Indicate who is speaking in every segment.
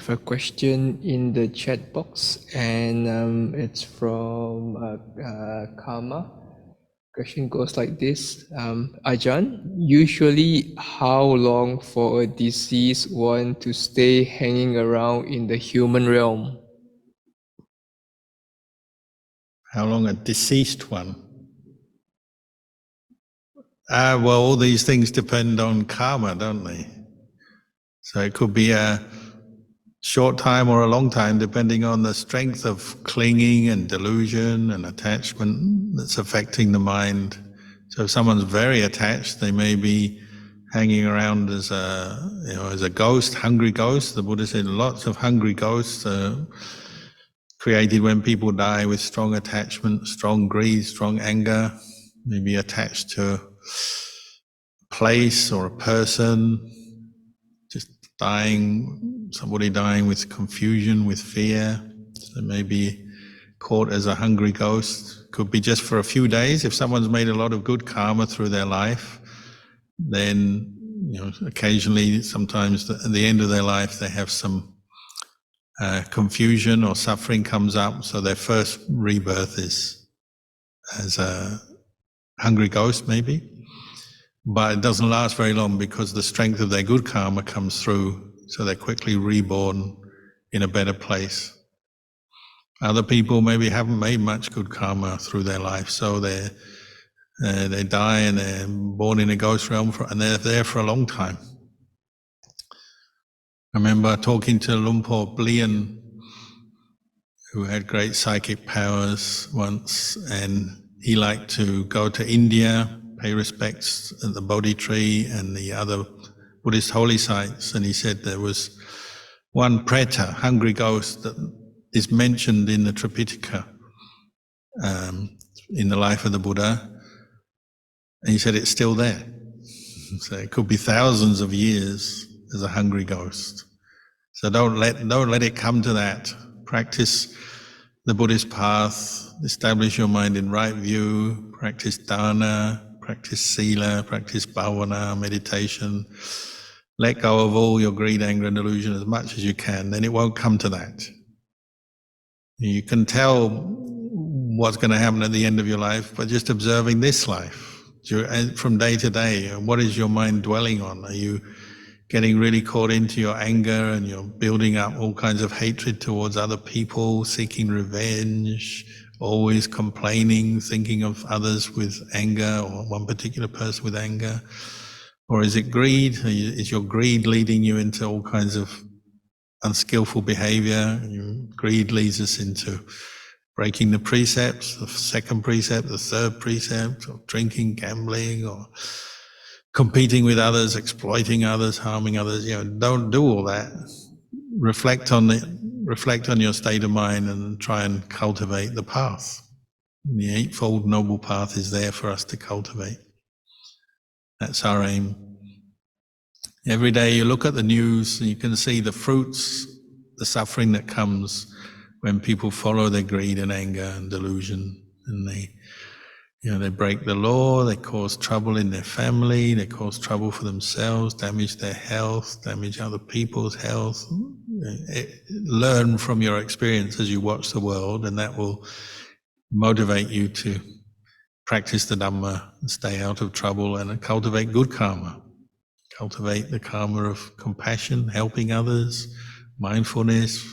Speaker 1: have a question in the chat box, and it's from Karma. Question goes like this. Ajahn, usually how long for a deceased one to stay hanging around in the human realm?
Speaker 2: How long a deceased one? Well, all these things depend on karma, don't they? So it could be a short time or a long time, depending on the strength of clinging and delusion and attachment that's affecting the mind. So if someone's very attached, they may be hanging around as a ghost, hungry ghost. The Buddha said lots of hungry ghosts are created when people die with strong attachment, strong greed, strong anger, maybe attached to a place or a person, just dying, somebody dying with confusion, with fear. So maybe caught as a hungry ghost. Could be just for a few days. If someone's made a lot of good karma through their life, then occasionally, sometimes at the end of their life, they have some confusion or suffering comes up. So their first rebirth is as a hungry ghost, maybe. But it doesn't last very long because the strength of their good karma comes through, so they're quickly reborn in a better place. Other people maybe haven't made much good karma through their life, so they die and they're born in a ghost realm, and they're there for a long time. I remember talking to Lumpur Blian, who had great psychic powers once, and he liked to go to India, pay respects at the Bodhi tree and the other Buddhist holy sites, and he said there was one preta, hungry ghost, that is mentioned in the Tripitaka in the life of the Buddha, and he said it's still there. So it could be thousands of years as a hungry ghost. So don't let it come to that. Practice the Buddhist path, establish your mind in right view, practice dana, practice sila, practice bhavana, meditation. Let go of all your greed, anger and delusion as much as you can, then it won't come to that. You can tell what's going to happen at the end of your life by just observing this life. From day to day, what is your mind dwelling on? Are you getting really caught into your anger and you're building up all kinds of hatred towards other people, seeking revenge, always complaining, thinking of others with anger or one particular person with anger? Or is it greed? Is your greed leading you into all kinds of unskillful behavior? Greed leads us into breaking the precepts, the second precept, the third precept, or drinking, gambling, or competing with others, exploiting others, harming others. Don't do all that. Reflect on your state of mind and try and cultivate the path. The Eightfold Noble Path is there for us to cultivate. That's our aim. Every day you look at the news and you can see the fruits, the suffering that comes when people follow their greed and anger and delusion, and they break the law, they cause trouble in their family, they cause trouble for themselves, damage their health, damage other people's health. Learn from your experience as you watch the world, and that will motivate you to practice the Dhamma, stay out of trouble, and cultivate good karma. Cultivate the karma of compassion, helping others, mindfulness.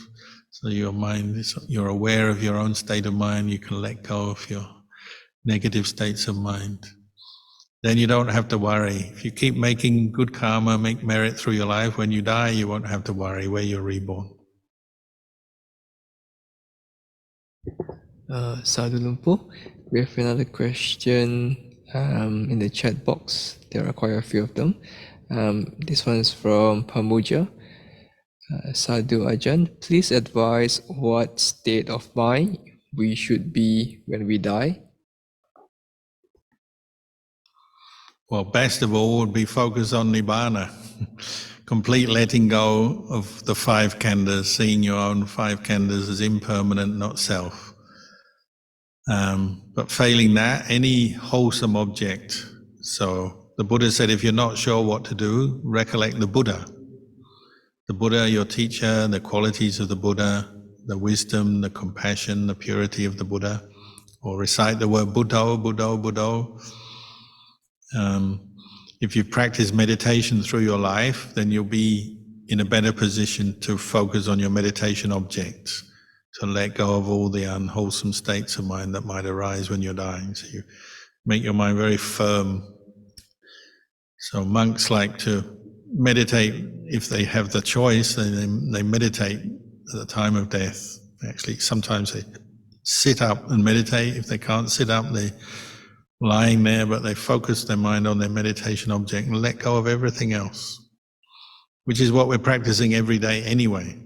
Speaker 2: So you're aware of your own state of mind, you can let go of your negative states of mind. Then you don't have to worry. If you keep making good karma, make merit through your life, when you die, you won't have to worry where you're reborn.
Speaker 1: Sadhu Lumpur, we have another question in the chat box. There are quite a few of them. This one is from Pamuja. Sadhu Ajahn, please advise what state of mind we should be when we die.
Speaker 2: Well, best of all would be focus on Nibbana. Complete letting go of the five khandhas, seeing your own five khandhas as impermanent, not self. But failing that, any wholesome object. So the Buddha said, if you're not sure what to do, recollect the Buddha. the Buddha, your teacher, the qualities of the Buddha, the wisdom, the compassion, the purity of the Buddha, or recite the word Buddho, Buddho, Buddho. If you practice meditation through your life, then you'll be in a better position to focus on your meditation objects, to let go of all the unwholesome states of mind that might arise when you're dying. So you make your mind very firm. So monks like to meditate if they have the choice. They meditate at the time of death. Actually, sometimes they sit up and meditate. If they can't sit up, they're lying there, but they focus their mind on their meditation object and let go of everything else, which is what we're practicing every day anyway.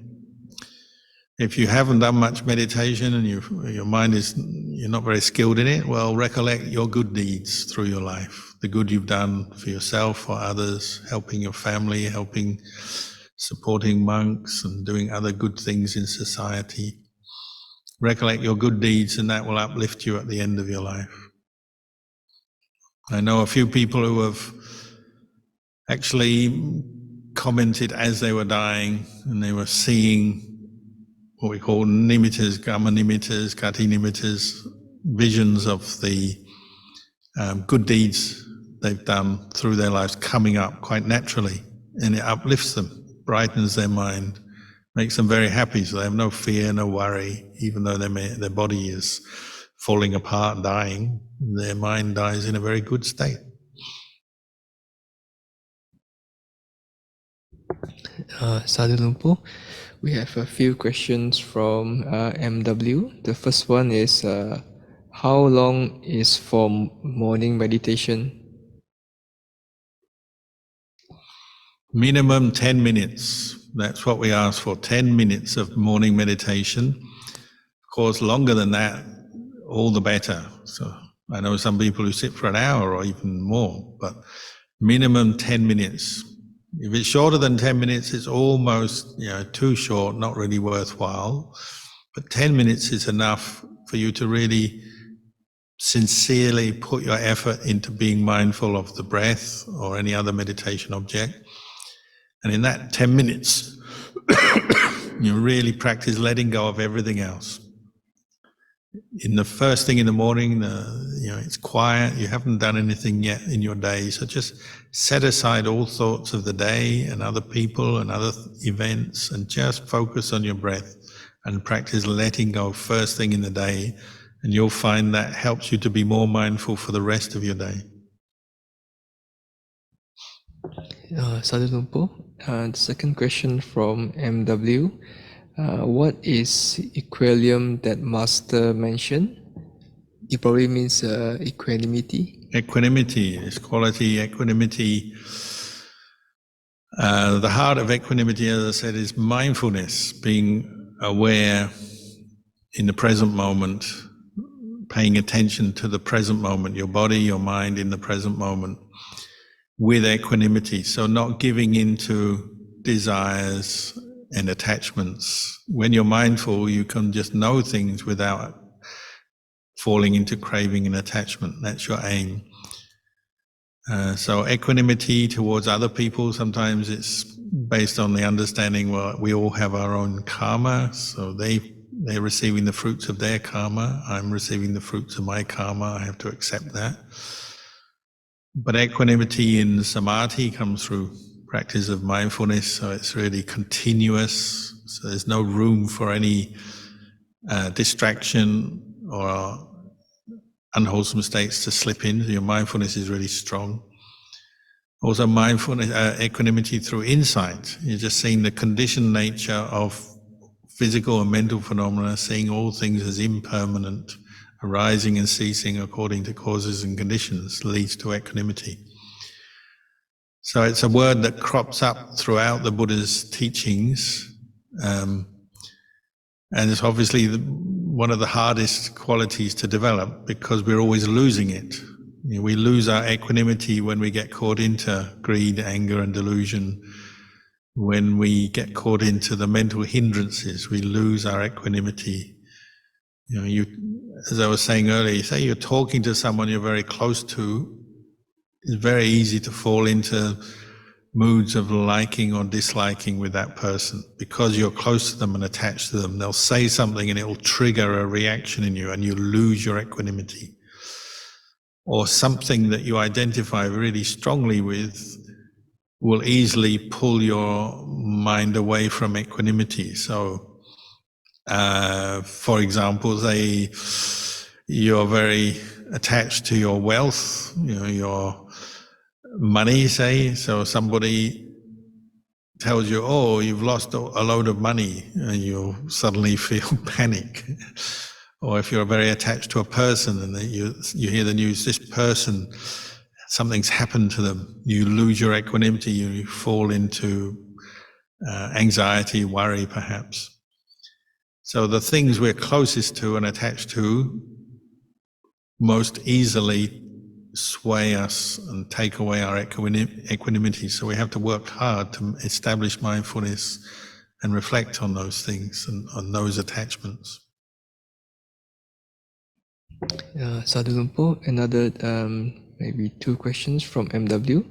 Speaker 2: If you haven't done much meditation and your mind you're not very skilled in it, well, recollect your good deeds through your life, the good you've done for yourself or others, helping your family, supporting monks and doing other good things in society. Recollect your good deeds and that will uplift you at the end of your life. I know a few people who have actually commented as they were dying and they were seeing what we call nimittas, karma nimittas, gati nimittas, visions of the good deeds they've done through their lives coming up quite naturally, and it uplifts them, brightens their mind, makes them very happy, so they have no fear, no worry, even though their body is falling apart, dying, their mind dies in a very good state.
Speaker 1: Sadhu Lumpo, we have a few questions from MW. The first one is, how long is for morning meditation?
Speaker 2: Minimum 10 minutes. That's what we ask for, 10 minutes of morning meditation. Of course, longer than that, all the better. So I know some people who sit for an hour or even more, but minimum 10 minutes. If it's shorter than 10 minutes, it's almost too short, not really worthwhile. But 10 minutes is enough for you to really sincerely put your effort into being mindful of the breath or any other meditation object. And in that 10 minutes, you really practice letting go of everything else. In the first thing in the morning, it's quiet, you haven't done anything yet in your day, so just set aside all thoughts of the day and other people and other events and just focus on your breath and practice letting go first thing in the day, and you'll find that helps you to be more mindful for the rest of your day.
Speaker 1: Sadhu Lumpo, the second question from MW. What is equilibrium that Master mentioned? It probably means equanimity.
Speaker 2: Equanimity is quality, equanimity. The heart of equanimity, as I said, is mindfulness, being aware in the present moment, paying attention to the present moment, your body, your mind in the present moment, with equanimity. So not giving into desires and attachments. When you're mindful, you can just know things without falling into craving and attachment. That's your aim. So equanimity towards other people, sometimes it's based on the understanding, well, we all have our own karma, so they're receiving the fruits of their karma, I'm receiving the fruits of my karma, I have to accept that. But equanimity in samadhi comes through practice of mindfulness, so it's really continuous, so there's no room for any distraction or unwholesome states to slip in. Your mindfulness is really strong. Also mindfulness, equanimity through insight. You're just seeing the conditioned nature of physical and mental phenomena, seeing all things as impermanent, arising and ceasing according to causes and conditions, leads to equanimity. So it's a word that crops up throughout the Buddha's teachings, and it's obviously one of the hardest qualities to develop because we're always losing it. We lose our equanimity when we get caught into greed, anger and delusion. When we get caught into the mental hindrances, we lose our equanimity. As I was saying earlier, you say you're talking to someone you're very close to, it's very easy to fall into moods of liking or disliking with that person. Because you're close to them and attached to them, they'll say something and it will trigger a reaction in you and you lose your equanimity. Or something that you identify really strongly with will easily pull your mind away from equanimity. So, for example, you're very attached to your wealth, your money, say. So somebody tells you, "Oh, you've lost a load of money," and you suddenly feel panic. Or if you're very attached to a person and you hear the news, this person, something's happened to them, you lose your equanimity, you fall into anxiety, worry, perhaps. So the things we're closest to and attached to most easily sway us and take away our equanimity. So we have to work hard to establish mindfulness and reflect on those things and on those attachments.
Speaker 1: Sadhu Lumpo, another maybe 2 questions from MW.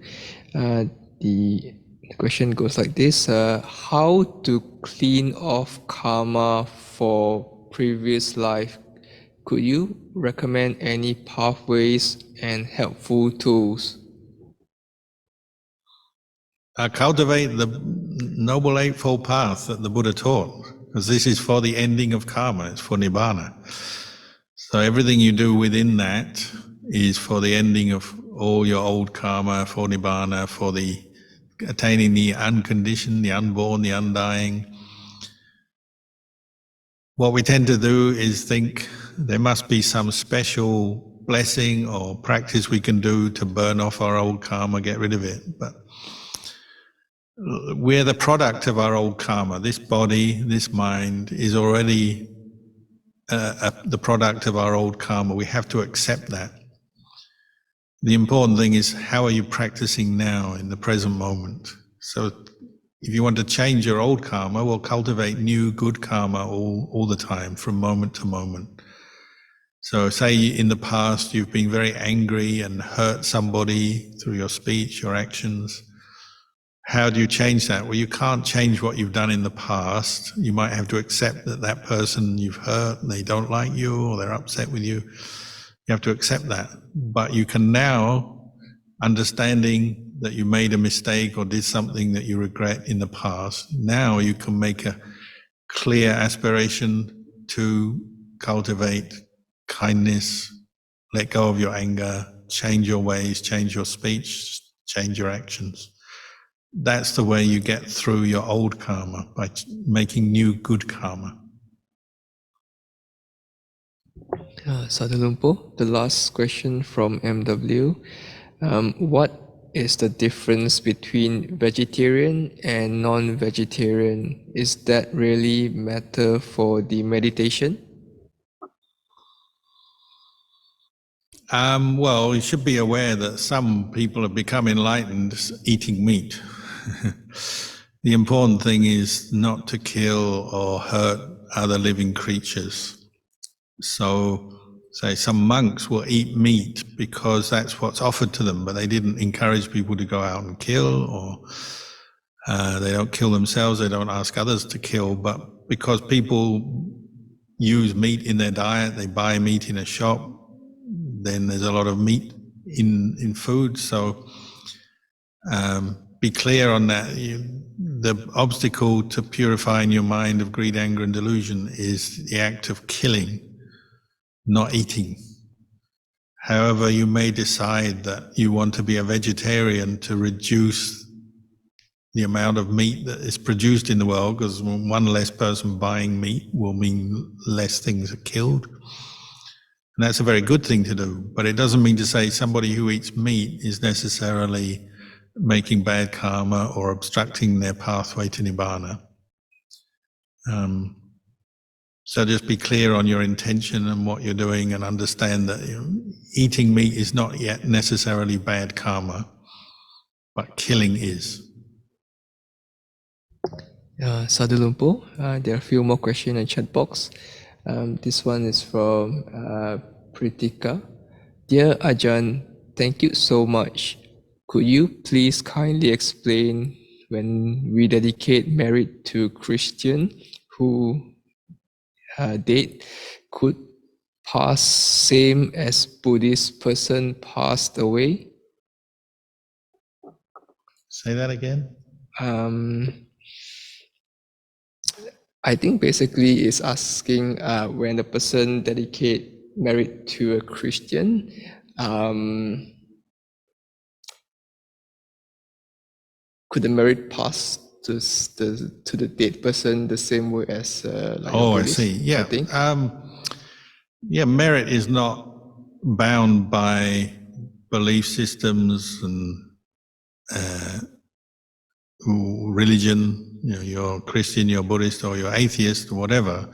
Speaker 1: The question goes like this: how to clean off karma for previous life? Could you recommend any pathways and helpful tools?
Speaker 2: Cultivate the Noble Eightfold Path that the Buddha taught, because this is for the ending of karma, it's for Nibbana. So everything you do within that is for the ending of all your old karma, for Nibbana, for the attaining the unconditioned, the unborn, the undying. What we tend to do is think there must be some special blessing or practice we can do to burn off our old karma, get rid of it. But we're the product of our old karma. This body, this mind is already the product of our old karma. We have to accept that. The important thing is, how are you practicing now in the present moment? So if you want to change your old karma, well, cultivate new good karma all the time, from moment to moment. So say in the past you've been very angry and hurt somebody through your speech, your actions. How do you change that? Well, you can't change what you've done in the past. You might have to accept that that person you've hurt, they don't like you or they're upset with you. You have to accept that. But you can now, understanding that you made a mistake or did something that you regret in the past, now you can make a clear aspiration to cultivate kindness, let go of your anger, change your ways, change your speech, change your actions. That's the way you get through your old karma, by making new good karma.
Speaker 1: Sadhu Lumpo, the last question from MW. What is the difference between vegetarian and non-vegetarian? Is that really matter for the meditation?
Speaker 2: Well, you should be aware that some people have become enlightened eating meat. The important thing is not to kill or hurt other living creatures. So, say some monks will eat meat because that's what's offered to them, but they didn't encourage people to go out and kill, or they don't kill themselves, they don't ask others to kill, but because people use meat in their diet, they buy meat in a shop, then there's a lot of meat in food. So be clear on that. The obstacle to purifying your mind of greed, anger, and delusion is the act of killing, not eating. However, you may decide that you want to be a vegetarian to reduce the amount of meat that is produced in the world, because one less person buying meat will mean less things are killed. And that's a very good thing to do, but it doesn't mean to say somebody who eats meat is necessarily making bad karma or obstructing their pathway to Nibbana. So just be clear on your intention and what you're doing, and understand that eating meat is not yet necessarily bad karma, but killing is.
Speaker 1: Sadhu Lumpo, there are a few more questions in the chat box. This one is from Pritika. Dear Ajahn, thank you so much. Could you please kindly explain when we dedicate merit to Christian who dead could pass same as Buddhist person passed away?
Speaker 2: Say that again.
Speaker 1: I think basically is asking when the person dedicate merit to a Christian, could the merit pass to the dead person the same way as like a
Speaker 2: Oh, I
Speaker 1: Buddhist?
Speaker 2: see. Yeah.
Speaker 1: I think.
Speaker 2: Yeah, merit is not bound by belief systems and religion. You know, you're Christian, you're Buddhist, or you're atheist, or whatever.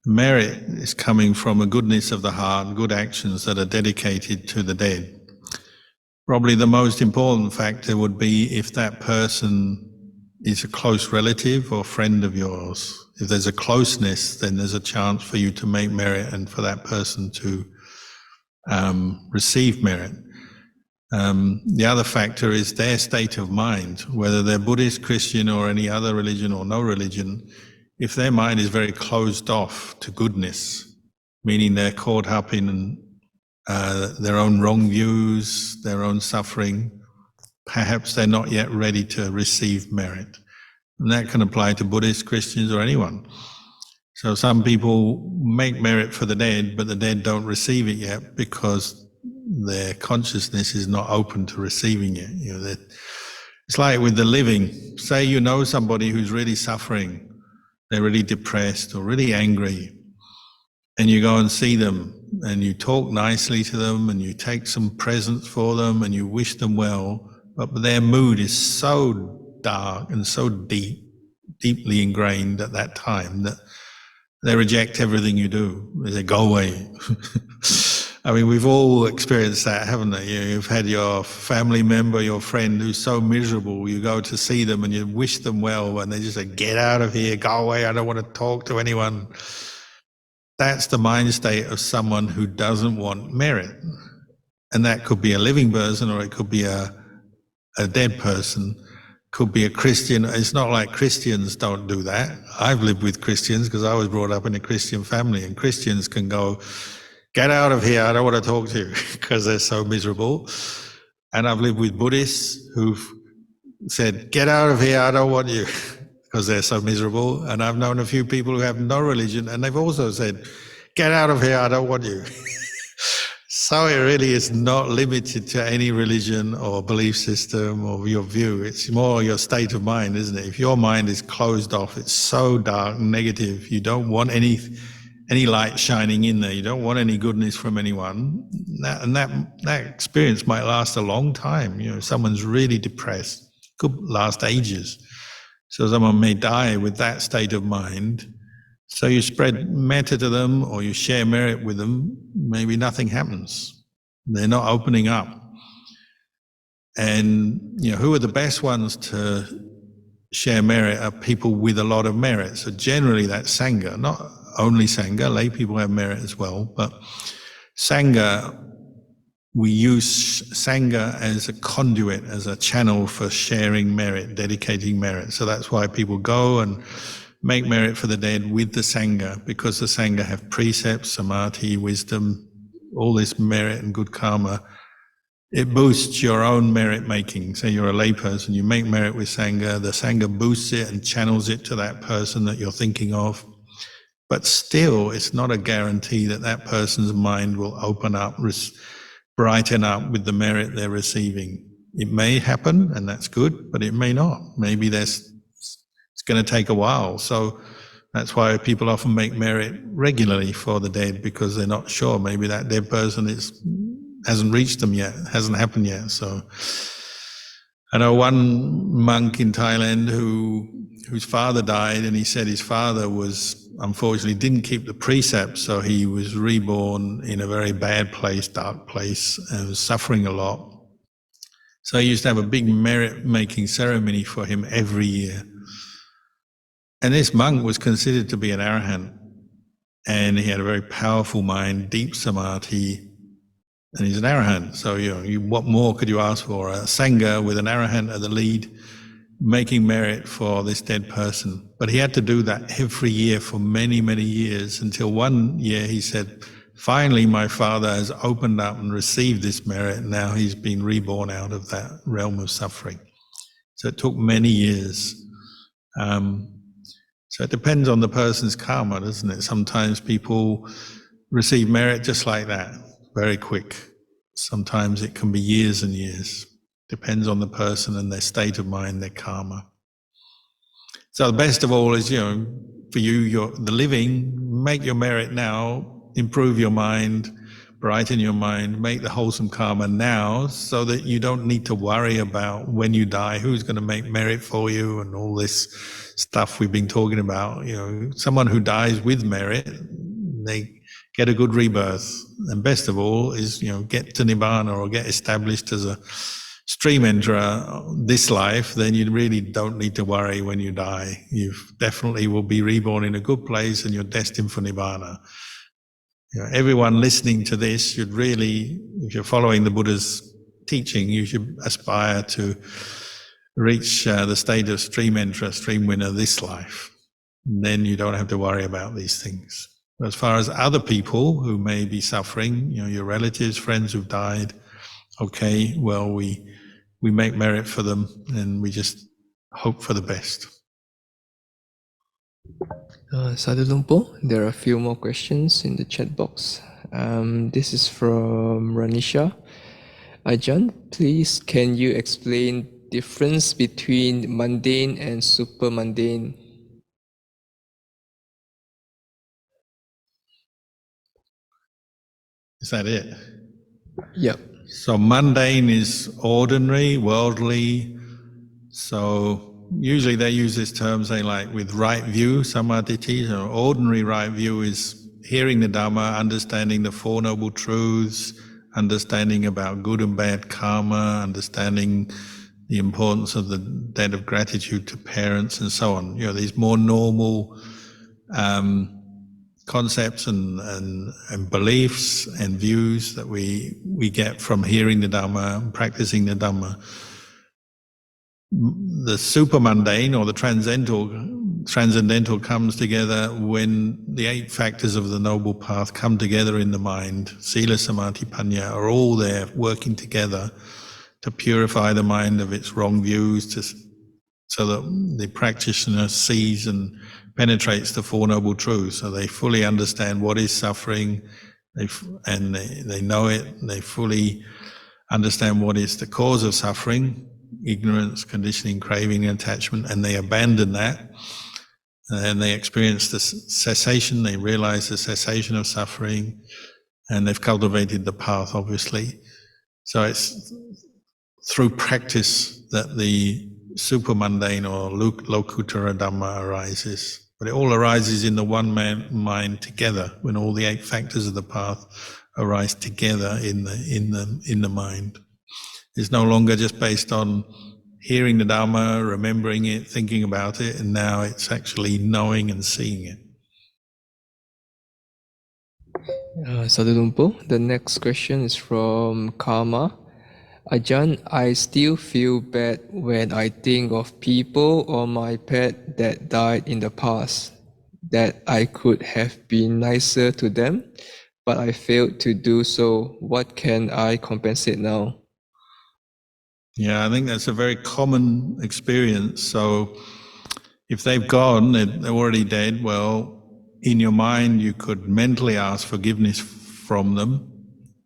Speaker 2: Merit is coming from a goodness of the heart, good actions that are dedicated to the dead. Probably the most important factor would be if that person is a close relative or friend of yours. If there's a closeness, then there's a chance for you to make merit and for that person to receive merit. The other factor is their state of mind, whether they're Buddhist, Christian, or any other religion or no religion. If their mind is very closed off to goodness, meaning they're caught up in their own wrong views, their own suffering, perhaps they're not yet ready to receive merit. And that can apply to Buddhists, Christians, or anyone. So some people make merit for the dead, but the dead don't receive it yet because their consciousness is not open to receiving it. You know, it's like with the living. Say you know somebody who's really suffering, they're really depressed or really angry, and you go and see them and you talk nicely to them and you take some presents for them and you wish them well, but their mood is so dark and so deeply ingrained at that time that they reject everything you do. They say, go away. I mean, we've all experienced that, haven't they? You've had your family member, your friend who's so miserable, you go to see them and you wish them well and they just say, get out of here, go away, I don't want to talk to anyone. That's the mind state of someone who doesn't want merit. And that could be a living person or it could be a dead person, could be a Christian. It's not like Christians don't do that. I've lived with Christians because I was brought up in a Christian family, and Christians can go, get out of here, I don't want to talk to you, because they're so miserable. And I've lived with Buddhists who've said, get out of here, I don't want you, because they're so miserable. And I've known a few people who have no religion, and they've also said, get out of here, I don't want you. So it really is not limited to any religion or belief system or your view. It's more your state of mind, isn't it? If your mind is closed off, it's so dark and negative, you don't want any light shining in there, you don't want any goodness from anyone, that experience might last a long time. You know, if someone's really depressed, it could last ages. So someone may die with that state of mind. So you spread metta to them or you share merit with them, maybe nothing happens. They're not opening up. And you know, who are the best ones to share merit are people with a lot of merit. So generally that's Sangha, not only Sangha, lay people have merit as well, but Sangha, we use Sangha as a conduit, as a channel for sharing merit, dedicating merit. So that's why people go and make merit for the dead with the Sangha, because the Sangha have precepts, samadhi, wisdom, all this merit and good karma. It boosts your own merit making. Say you're a layperson, you make merit with Sangha, the Sangha boosts it and channels it to that person that you're thinking of. But still, it's not a guarantee that that person's mind will open up, brighten up with the merit they're receiving. It may happen, and that's good, but it may not. Maybe it's going to take a while. So that's why people often make merit regularly for the dead, because they're not sure. Maybe that dead person hasn't reached them yet, hasn't happened yet. So I know one monk in Thailand whose father died, and he said his father unfortunately didn't keep the precepts, so he was reborn in a very bad place, dark place, and was suffering a lot. So he used to have a big merit-making ceremony for him every year. And this monk was considered to be an arahant, and he had a very powerful mind, deep samadhi, and he's an arahant. So what more could you ask for? A sangha with an arahant at the lead, making merit for this dead person. But he had to do that every year for many, many years, until one year he said, finally my father has opened up and received this merit. Now he's been reborn out of that realm of suffering. So it took many years. So it depends on the person's karma, doesn't it? Sometimes people receive merit just like that, very quick. Sometimes it can be years and years. Depends on the person and their state of mind, their karma. So the best of all is, for you, the living, make your merit now, improve your mind, brighten your mind, make the wholesome karma now, so that you don't need to worry about when you die, who's going to make merit for you and all this stuff we've been talking about. Someone who dies with merit, they get a good rebirth. And best of all is, get to Nibbana or get established as a stream enterer this life, then you really don't need to worry when you die. You definitely will be reborn in a good place and you're destined for Nibbana. Everyone listening to this should really, if you're following the Buddha's teaching, you should aspire to reach the state of stream enterer, stream winner this life. And then you don't have to worry about these things. As far as other people who may be suffering, your relatives, friends who've died, okay, well, we make merit for them and we just hope for the best.
Speaker 1: Sadhu Lumpo, there are a few more questions in the chat box. This is from Ranisha. Ajahn, please can you explain difference between mundane and super mundane?
Speaker 2: Is that it?
Speaker 1: Yep.
Speaker 2: So mundane is ordinary, worldly. So usually they use this term, say like with right view, samadhi. So ordinary right view is hearing the Dhamma, understanding the Four Noble Truths, understanding about good and bad karma, understanding the importance of the debt of gratitude to parents and so on. These more normal concepts and beliefs and views that we get from hearing the Dhamma and practicing the Dhamma. The super mundane or the transcendental comes together when the 8 factors of the Noble Path come together in the mind. Sila, Samadhi, Panya are all there working together to purify the mind of its wrong views, so that the practitioner sees and penetrates the Four Noble Truths. So they fully understand what is suffering, they know it, they fully understand what is the cause of suffering, ignorance, conditioning, craving, and attachment, and they abandon that. And they experience the cessation, they realize the cessation of suffering, and they've cultivated the path, obviously. So it's through practice that the super mundane or Lokuttara Dhamma arises. But it all arises in the one mind together, when all the 8 factors of the path arise together in the mind. It's no longer just based on hearing the Dhamma, remembering it, thinking about it, and now it's actually knowing and seeing it.
Speaker 1: Sadhu Lumpo, the next question is from Karma. Ajahn, I still feel bad when I think of people or my pet that died in the past, that I could have been nicer to them, but I failed to do so. What can I compensate now?
Speaker 2: Yeah, I think that's a very common experience. So if they've gone, they're already dead, well, in your mind you could mentally ask forgiveness from them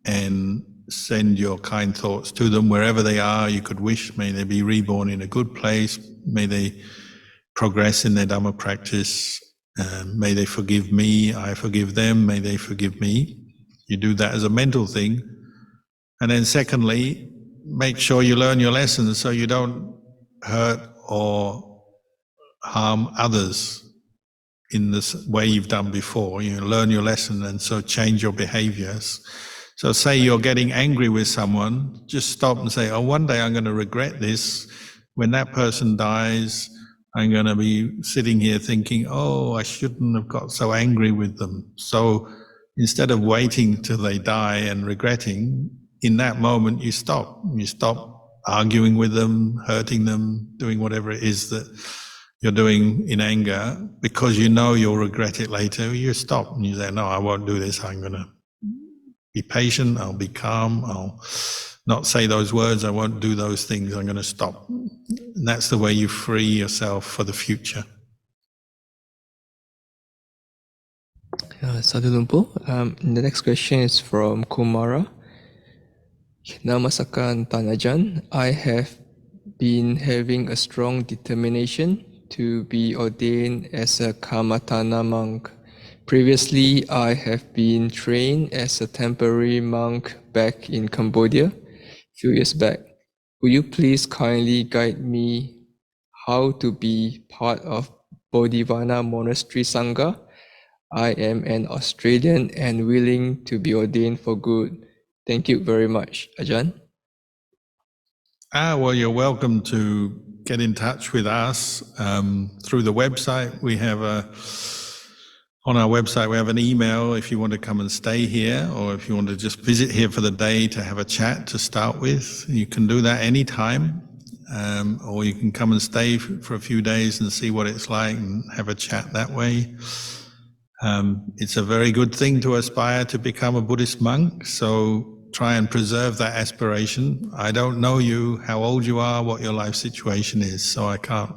Speaker 2: and send your kind thoughts to them wherever they are. You could wish, may they be reborn in a good place, may they progress in their Dhamma practice, may they forgive me, I forgive them, may they forgive me. You do that as a mental thing. And then secondly, make sure you learn your lessons so you don't hurt or harm others in this way you've done before. Learn your lesson and so change your behaviors. So say you're getting angry with someone, just stop and say, oh, one day I'm going to regret this. When that person dies, I'm going to be sitting here thinking, oh, I shouldn't have got so angry with them. So instead of waiting till they die and regretting, in that moment you stop. You stop arguing with them, hurting them, doing whatever it is that you're doing in anger, because you know you'll regret it later. You stop and you say, no, I won't do this. I'm going to be patient. I'll be calm. I'll not say those words. I won't do those things. I'm going to stop. And that's the way you free yourself for the future.
Speaker 1: Sadhu Lumpo. The next question is from Kumara. Namasakan Tan Ajahn. I have been having a strong determination to be ordained as a Karmatana monk. Previously, I have been trained as a temporary monk back in Cambodia a few years back. Will you please kindly guide me how to be part of Bodhivana Monastery Sangha? I am an Australian and willing to be ordained for good. Thank you very much, Ajahn.
Speaker 2: Well, you're welcome to get in touch with us through the website. We have on our website, we have an email if you want to come and stay here, or if you want to just visit here for the day to have a chat to start with. You can do that anytime, or you can come and stay for a few days and see what it's like and have a chat that way. It's a very good thing to aspire to become a Buddhist monk, so try and preserve that aspiration. I don't know you, how old you are, what your life situation is, so I can't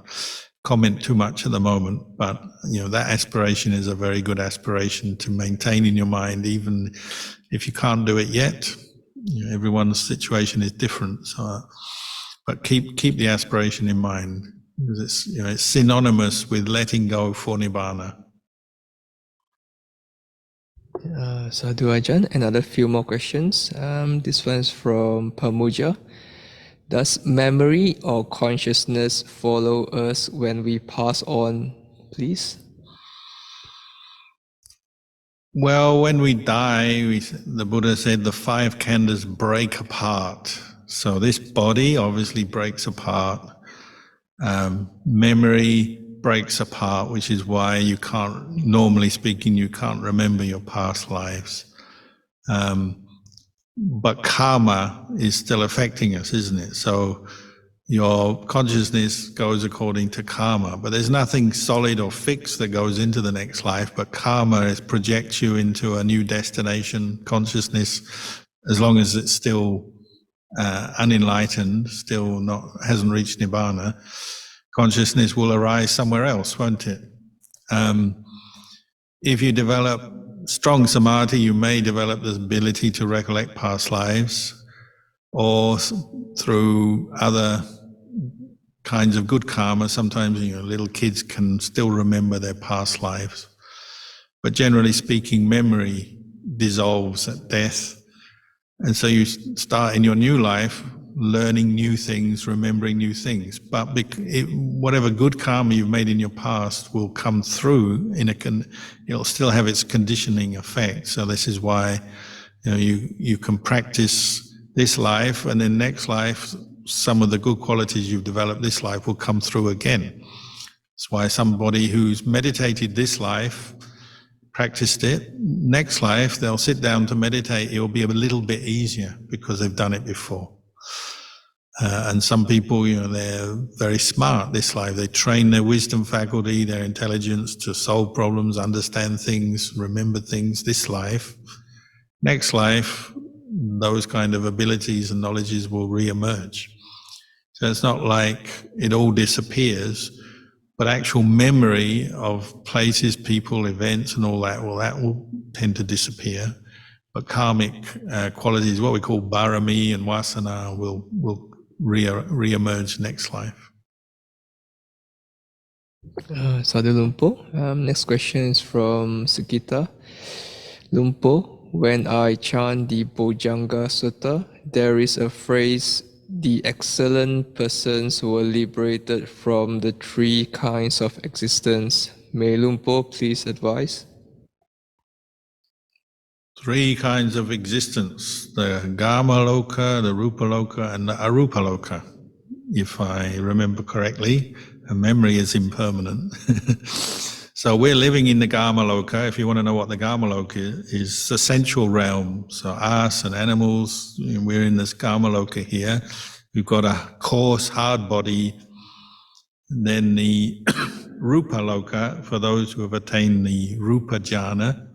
Speaker 2: comment too much at the moment, but that aspiration is a very good aspiration to maintain in your mind, even if you can't do it yet. Everyone's situation is different, so but keep the aspiration in mind, because it's synonymous with letting go for Nibbana.
Speaker 1: Sadhu Ajahn, another few more questions. This one's from Pamuja. Does memory or consciousness follow us when we pass on, please?
Speaker 2: Well, when we die, the Buddha said the 5 khandhas break apart. So this body obviously breaks apart. Memory breaks apart, which is why you can't, normally speaking, you can't remember your past lives. But karma is still affecting us, isn't it? So your consciousness goes according to karma, but there's nothing solid or fixed that goes into the next life, but karma projects you into a new destination. Consciousness, as long as it's still unenlightened, still hasn't reached Nibbana, consciousness will arise somewhere else, won't it? If you develop strong samadhi, you may develop the ability to recollect past lives, or through other kinds of good karma. Sometimes little kids can still remember their past lives. But generally speaking, memory dissolves at death. And so you start in your new life learning new things, remembering new things. But whatever good karma you've made in your past will come through it'll still have its conditioning effect. So this is why you can practice this life, and then next life, some of the good qualities you've developed this life will come through again. That's why somebody who's meditated this life, practiced it, next life they'll sit down to meditate, it'll be a little bit easier because they've done it before. And some people, they're very smart this life. They train their wisdom faculty, their intelligence to solve problems, understand things, remember things this life. Next life, those kind of abilities and knowledges will re-emerge. So it's not like it all disappears, but actual memory of places, people, events and all that, that will tend to disappear. But karmic qualities, what we call bharami and vasana, will re-emerge next life.
Speaker 1: Sadhu Lumpo. Next question is from Sugita. Lumpo, when I chant the Bojjhanga Sutta, there is a phrase, the excellent persons were liberated from the 3 kinds of existence. May Lumpo please advise?
Speaker 2: 3 kinds of existence, the Gama Loka, the Rupa Loka, and the Arupa Loka, if I remember correctly. And memory is impermanent. So we're living in the Gamaloka. If you want to know what the Gamaloka is the sensual realm. So us and animals, we're in this Gamaloka here. We've got a coarse, hard body. And then the Rupa Loka, for those who have attained the Rupa Jhana,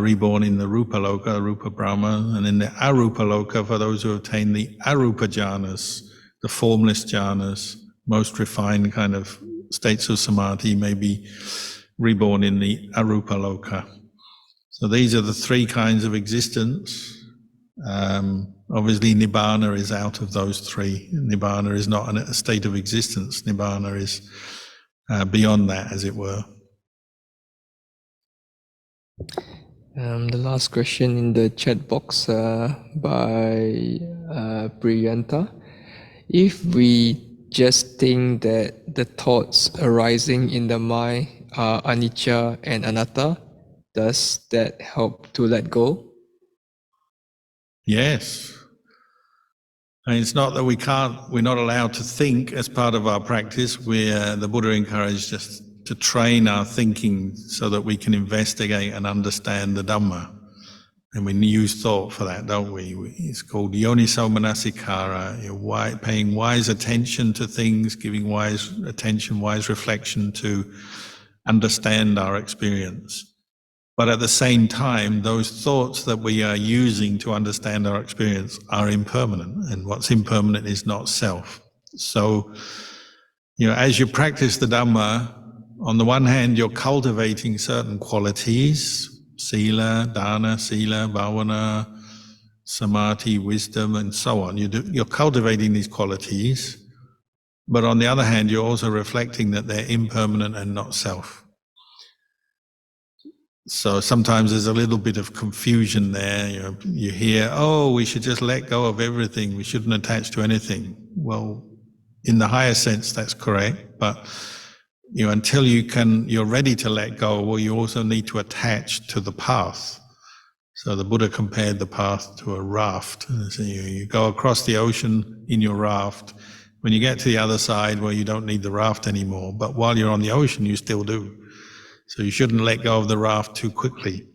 Speaker 2: reborn in the Rupa Loka, Rupa Brahma, and in the Arupa Loka, for those who have attained the Arupa Jhanas, the formless jhanas, most refined kind of states of samadhi, may be reborn in the Arupa Loka. So these are the three kinds of existence. Obviously, Nibbana is out of those three. Nibbana is not a state of existence. Nibbana is beyond that, as it were.
Speaker 1: The last question in the chat box by Priyanta. If we just think that the thoughts arising in the mind are anicca and anatta, does that help to let go?
Speaker 2: Yes. And it's not that we're not allowed to think as part of our practice. The Buddha encouraged us to train our thinking so that we can investigate and understand the Dhamma. And we use thought for that, don't we? It's called yoniso manasikara, paying wise attention to things, giving wise attention, wise reflection to understand our experience. But at the same time, those thoughts that we are using to understand our experience are impermanent, and what's impermanent is not self. So, as you practice the Dhamma, on the one hand, you're cultivating certain qualities, sila, dana, sila, bhavana, samadhi, wisdom, and so on. You're cultivating these qualities, but on the other hand, you're also reflecting that they're impermanent and not self. So sometimes there's a little bit of confusion there. You hear, we should just let go of everything. We shouldn't attach to anything. Well, in the higher sense, that's correct. But until you're ready to let go, well, you also need to attach to the path. So the Buddha compared the path to a raft. So you go across the ocean in your raft. When you get to the other side, well, you don't need the raft anymore. But while you're on the ocean, you still do. So you shouldn't let go of the raft too quickly.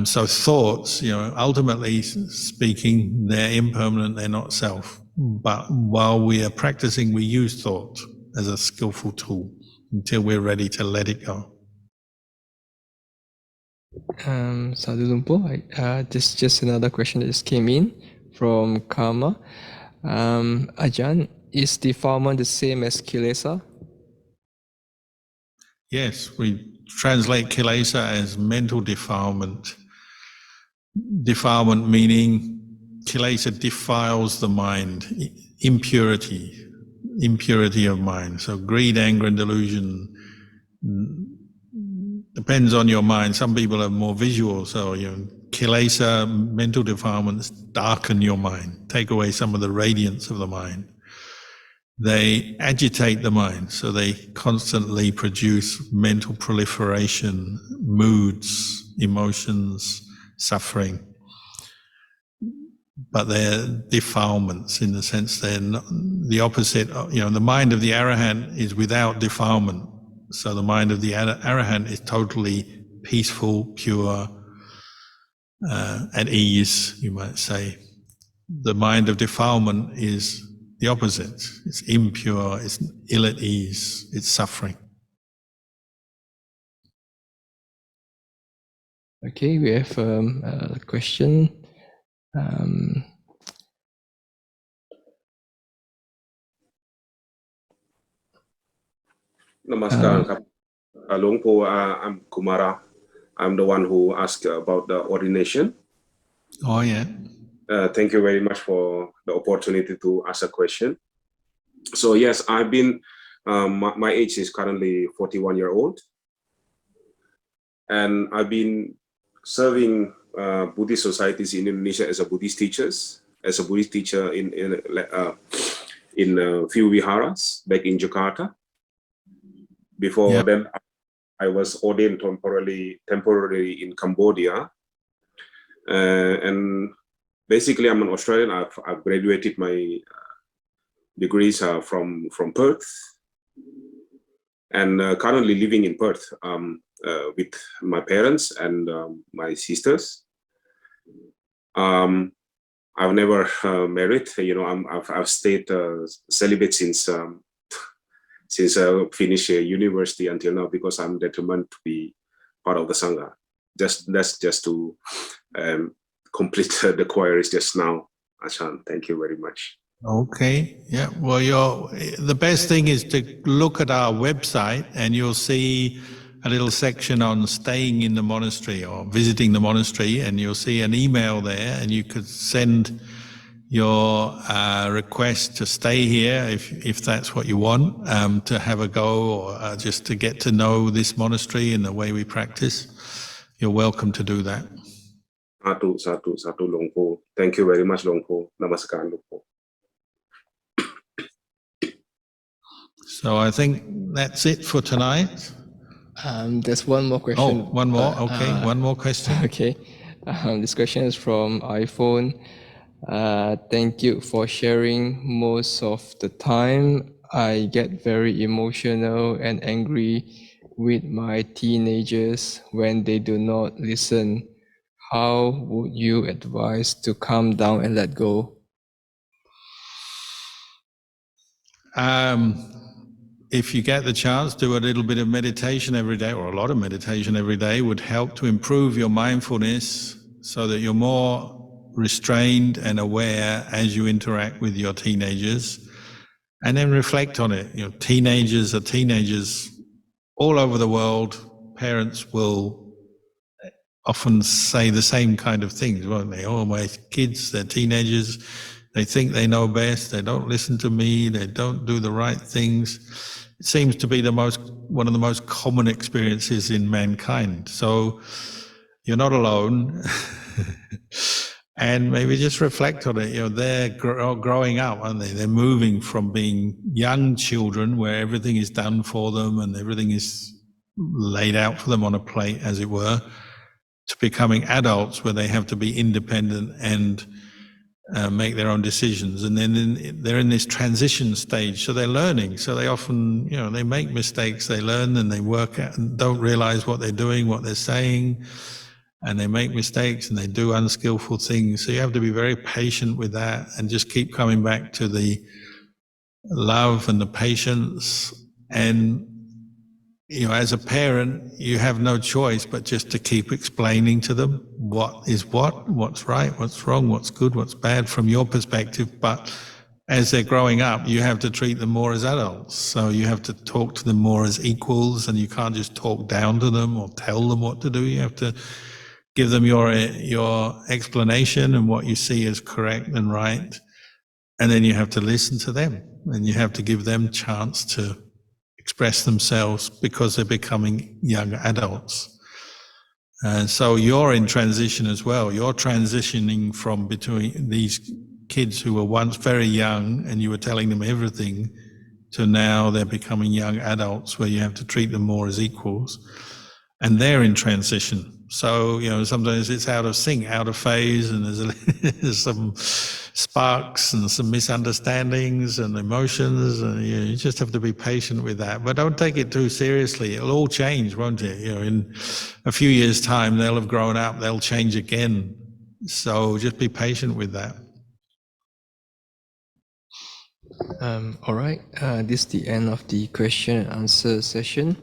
Speaker 2: So thoughts, ultimately speaking, they're impermanent, they're not self. But while we are practicing, we use thought as a skillful tool until we're ready to let it go.
Speaker 1: Sadhu Lumpo, this is just another question that just came in from Karma. Ajahn, is defilement the same as Kelesa?
Speaker 2: Yes, we translate Kelesa as mental defilement. Defilement meaning Kelesa defiles the mind, impurity of mind. So greed, anger, and delusion depends on your mind. Some people are more visual, so Kelesa, mental defilements, darken your mind, take away some of the radiance of the mind. They agitate the mind, so they constantly produce mental proliferation, moods, emotions, suffering. But they're defilements in the sense they're not, the opposite. The mind of the arahant is without defilement. So the mind of the arahant is totally peaceful, pure, at ease, you might say. The mind of defilement is the opposite. It's impure, it's ill at ease, it's suffering.
Speaker 1: Okay, we have a question.
Speaker 3: Namaskaram. Longpo, I'm Kumara. I'm the one who asked about the ordination.
Speaker 2: Oh, yeah.
Speaker 3: Thank you very much for the opportunity to ask a question. So yes, I've been, my age is currently 41-year-old. And I've been serving Buddhist societies in Indonesia as a Buddhist teacher in a few viharas back in Jakarta. Before then, I was ordained temporarily in Cambodia. And basically, I'm an Australian. I've graduated my degrees from Perth. and currently living in Perth with my parents and my sisters. I've never married. I've stayed celibate since I finished university until now, because I'm determined to be part of the Sangha. That's just to complete the queries just now, Ajahn. Thank you very much.
Speaker 2: Okay, yeah. Well, the best thing is to look at our website, and you'll see a little section on staying in the monastery or visiting the monastery, and you'll see an email there, and you could send your request to stay here if that's what you want, to have a go, or just to get to know this monastery and the way we practice. You're welcome to do that.
Speaker 3: Satu, Long Po. Thank you very much, Long Po. Namaskar, Long Po.
Speaker 2: So I think that's it for tonight.
Speaker 1: There's one more question.
Speaker 2: Oh, one more. Okay, one more question.
Speaker 1: Okay. This question is from iPhone. Thank you for sharing. Most of the time, I get very emotional and angry with my teenagers when they do not listen. How would you advise to calm down and let go?
Speaker 2: If you get the chance, do a little bit of meditation every day, or a lot of meditation every day would help to improve your mindfulness so that you're more restrained and aware as you interact with your teenagers. And then reflect on it. Teenagers are teenagers all over the world. Parents will often say the same kind of things, won't they? Oh, my kids, they're teenagers. They think they know best. They don't listen to me. They don't do the right things. It seems to be one of the most common experiences in mankind. So you're not alone. And maybe just reflect on it. They're growing up, aren't they? They're moving from being young children where everything is done for them and everything is laid out for them on a plate, as it were, to becoming adults where they have to be independent and make their own decisions. And then they're in this transition stage, so they're learning. So they often, they make mistakes, they learn, and they work out and don't realize what they're doing, what they're saying, and they make mistakes and they do unskillful things. So you have to be very patient with that and just keep coming back to the love and the patience. And as a parent, you have no choice but just to keep explaining to them what is what's right, what's wrong, what's good, what's bad from your perspective. But as they're growing up, you have to treat them more as adults. So you have to talk to them more as equals, and you can't just talk down to them or tell them what to do. You have to give them your explanation and what you see as correct and right. And then you have to listen to them, and you have to give them a chance to express themselves because they're becoming young adults. And so you're in transition as well. You're transitioning from between these kids who were once very young and you were telling them everything, to now they're becoming young adults where you have to treat them more as equals. And they're in transition. So, sometimes it's out of sync, out of phase, and there's some sparks and some misunderstandings and emotions, and you just have to be patient with that. But don't take it too seriously. It'll all change, won't it? In a few years' time, they'll have grown up, they'll change again. So just be patient with that.
Speaker 1: All right. This is the end of the question and answer session.